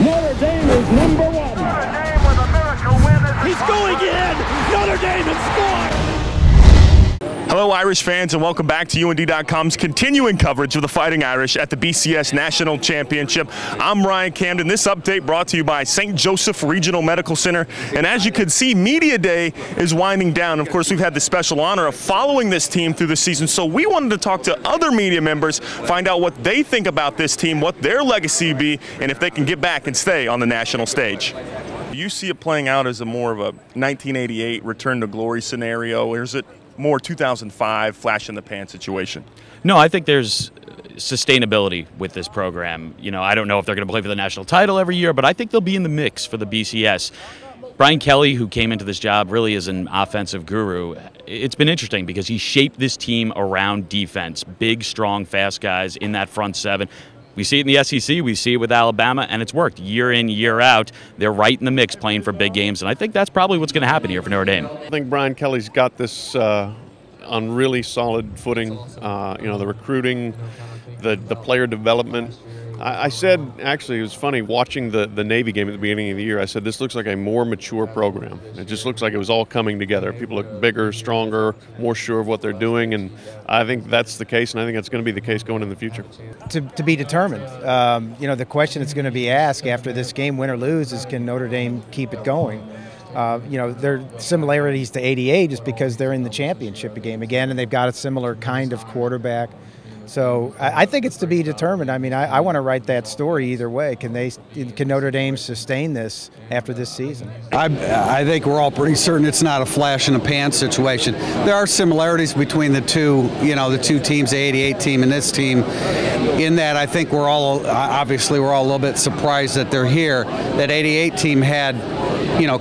Notre Dame is number one. Notre Dame with a miracle win. He's going in. Notre Dame has scored. Hello, Irish fans, and welcome back to UND.com's continuing coverage of the Fighting Irish at the BCS National Championship. I'm Ryan Camden. This update brought to you by St. Joseph Regional Medical Center. And as you can see, Media Day is winding down. Of course, we've had the special honor of following this team through the season, so we wanted to talk to other media members, find out what they think about this team, what their legacy be, and if they can get back and stay on the national stage. Do you see it playing out as a more of a 1988 return to glory scenario, or is it more 2005 flash in the pan situation? No, I think there's sustainability with this program. You know, I don't know if they're going to play for the national title every year, but I think they'll be in the mix for the BCS. Brian Kelly, who came into this job really as an offensive guru, it's been interesting because he shaped this team around defense. Big, strong, fast guys in that front seven. We see it in the SEC, we see it with Alabama, and it's worked year in, year out. They're right in the mix playing for big games, and I think that's probably what's going to happen here for Notre Dame. I think Brian Kelly's got this on really solid footing. The recruiting, the player development. I said, actually, it was funny, watching the Navy game at the beginning of the year, I said, this looks like a more mature program. It just looks like it was all coming together. People look bigger, stronger, more sure of what they're doing, and I think that's the case, and I think that's going to be the case going in the future. To be determined. The question that's going to be asked after this game, win or lose, is can Notre Dame keep it going? There are similarities to 88 just because they're in the championship game again, and they've got a similar kind of quarterback. So I think it's to be determined. I mean, I want to write that story either way. Can Notre Dame sustain this after this season? I think we're all pretty certain it's not a flash in the pan situation. There are similarities between the two teams, the 88 team and this team, in that I think we're all a little bit surprised that they're here. That 88 team had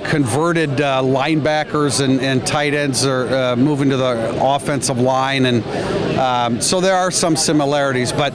converted linebackers and tight ends are moving to the offensive line, and so there are some similarities, but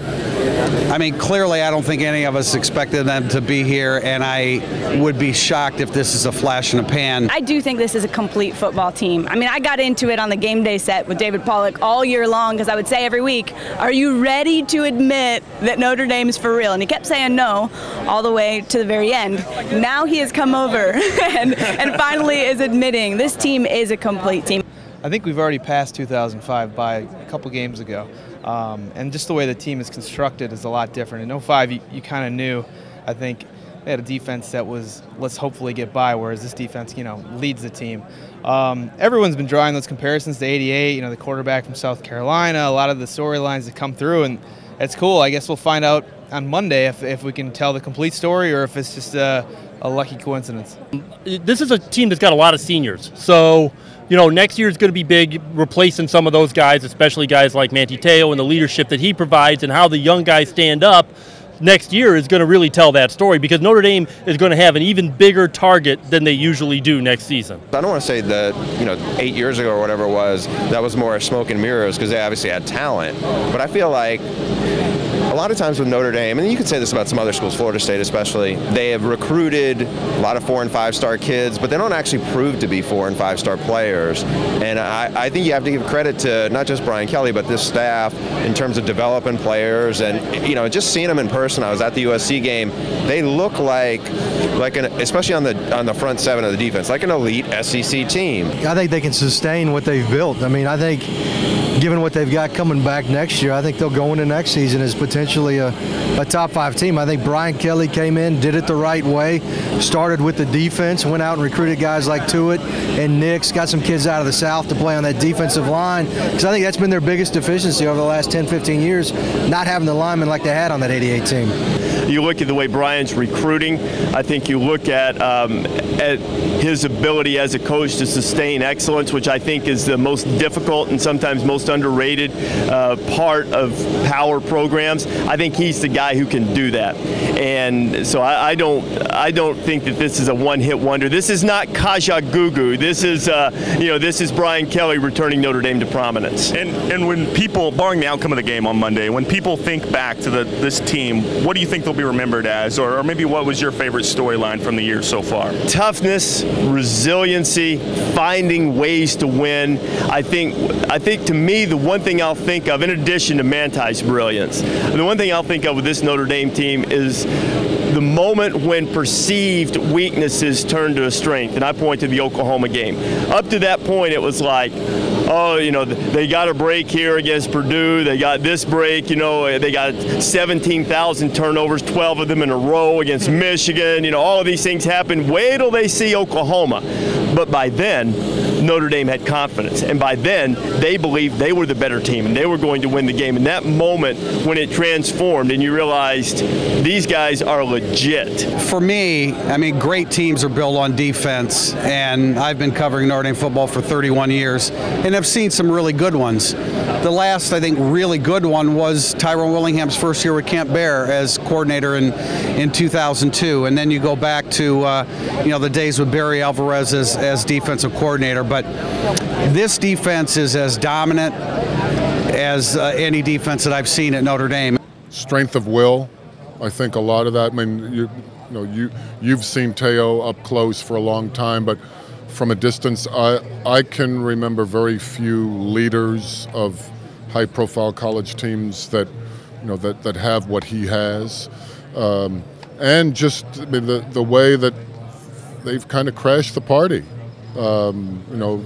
I mean, clearly I don't think any of us expected them to be here, and I would be shocked if this is a flash in the pan. I do think this is a complete football team. I mean, I got into it on the game day set with David Pollock all year long because I would say every week, are you ready to admit that Notre Dame's for real? And he kept saying no all the way to the very end. Now he has come over and finally is admitting this team is a complete team. I think we've already passed 2005 by a couple games ago. And just the way the team is constructed is a lot different. In 05, you kind of knew, I think, they had a defense that was, let's hopefully get by, whereas this defense, leads the team. Everyone's been drawing those comparisons to 88, the quarterback from South Carolina, a lot of the storylines that come through, and it's cool. I guess we'll find out on Monday if we can tell the complete story or if it's just a lucky coincidence. This is a team that's got a lot of seniors, so next year is going to be big, replacing some of those guys, especially guys like Manti Te'o and the leadership that he provides, and how the young guys stand up next year is going to really tell that story, because Notre Dame is going to have an even bigger target than they usually do next season. I don't want to say that 8 years ago or whatever it was, that was more smoke and mirrors, because they obviously had talent, but I feel like a lot of times with Notre Dame, and you could say this about some other schools, Florida State especially, they have recruited a lot of 4- and 5-star kids, but they don't actually prove to be 4- and 5-star players. And I think you have to give credit to not just Brian Kelly, but this staff in terms of developing players. And just seeing them in person, I was at the USC game. They look like especially on the front seven of the defense, like an elite SEC team. I think they can sustain what they've built. I mean, I think given what they've got coming back next year, I think they'll go into next season as potentially a top 5 team. I think Brian Kelly came in, did it the right way, started with the defense, went out and recruited guys like Tuitt and Nix, got some kids out of the South to play on that defensive line, because I think that's been their biggest deficiency over the last 10, 15 years, not having the linemen like they had on that 88 team. You look at the way Brian's recruiting. I think you look at his ability as a coach to sustain excellence, which I think is the most difficult and sometimes most underrated part of power programs. I think he's the guy who can do that, and so I don't think that this is a one-hit wonder. This is not Kajagoogoo. This is Brian Kelly returning Notre Dame to prominence. And when people, barring the outcome of the game on Monday, when people think back to this team, what do you think they'll be remembered as, or maybe what was your favorite storyline from the year so far? Toughness, resiliency, finding ways to win. I think to me, the one thing I'll think of, in addition to Manti's brilliance, the one thing I'll think of with this Notre Dame team is the moment when perceived weaknesses turned to a strength, and I point to the Oklahoma game. Up to that point, it was like, oh, you know, they got a break here against Purdue. They got this break, you know, they got 17,000 turnovers, 12 of them in a row against Michigan. You know, all of these things happen. Wait till they see Oklahoma. But by then, Notre Dame had confidence. And by then, they believed they were the better team and they were going to win the game. And that moment when it transformed and you realized these guys are legit. For me, I mean, great teams are built on defense. And I've been covering Notre Dame football for 31 years. And I've seen some really good ones. The last, I think, really good one was Tyrone Willingham's first year with Camp Bear as coordinator in 2002. And then you go back to, you know, the days with Barry Alvarez as defensive coordinator. But this defense is as dominant as any defense that I've seen at Notre Dame. Strength of will, I think a lot of that. I mean, you've seen Teo up close for a long time, but from a distance, I can remember very few leaders of high-profile college teams that, you know, that have what he has, and just I mean, the way that they've kind of crashed the party. You know,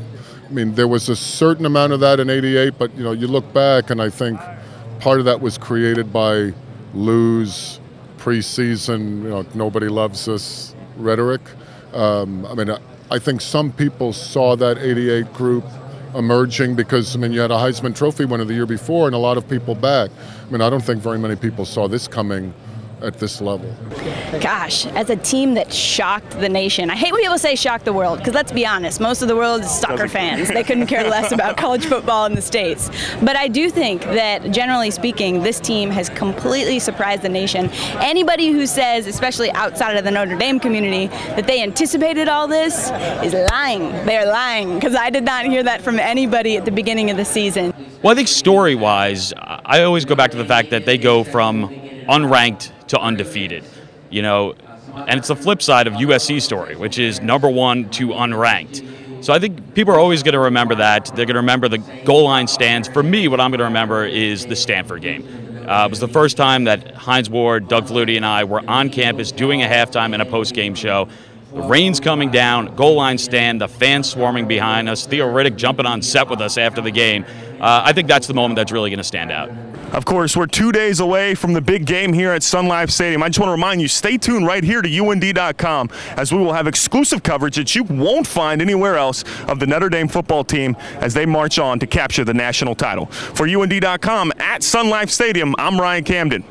I mean, there was a certain amount of that in '88, but you know, you look back, and I think part of that was created by Lou's preseason, you know, nobody loves us rhetoric. I mean, I think some people saw that '88 group emerging because, I mean, you had a Heisman Trophy winner the year before and a lot of people back. I mean, I don't think very many people saw this coming at this level. Gosh, as a team that shocked the nation, I hate when people say shocked the world, because let's be honest, most of the world is soccer fans. They couldn't care less about college football in the States. But I do think that, generally speaking, this team has completely surprised the nation. Anybody who says, especially outside of the Notre Dame community, that they anticipated all this is lying. They're lying, because I did not hear that from anybody at the beginning of the season. Well, I think story-wise, I always go back to the fact that they go from unranked to undefeated, you know, and it's the flip side of USC's story, which is #1 to unranked. So I think people are always going to remember that. They're going to remember the goal line stands. For me, what I'm going to remember is the Stanford game. It was the first time that Hines Ward, Doug Flutie, and I were on campus doing a halftime and a post-game show. The rain's coming down, goal line stand, the fans swarming behind us, Theo Riddick jumping on set with us after the game. I think that's the moment that's really going to stand out. Of course, we're 2 days away from the big game here at Sun Life Stadium. I just want to remind you, stay tuned right here to UND.com as we will have exclusive coverage that you won't find anywhere else of the Notre Dame football team as they march on to capture the national title. For UND.com at Sun Life Stadium, I'm Ryan Camden.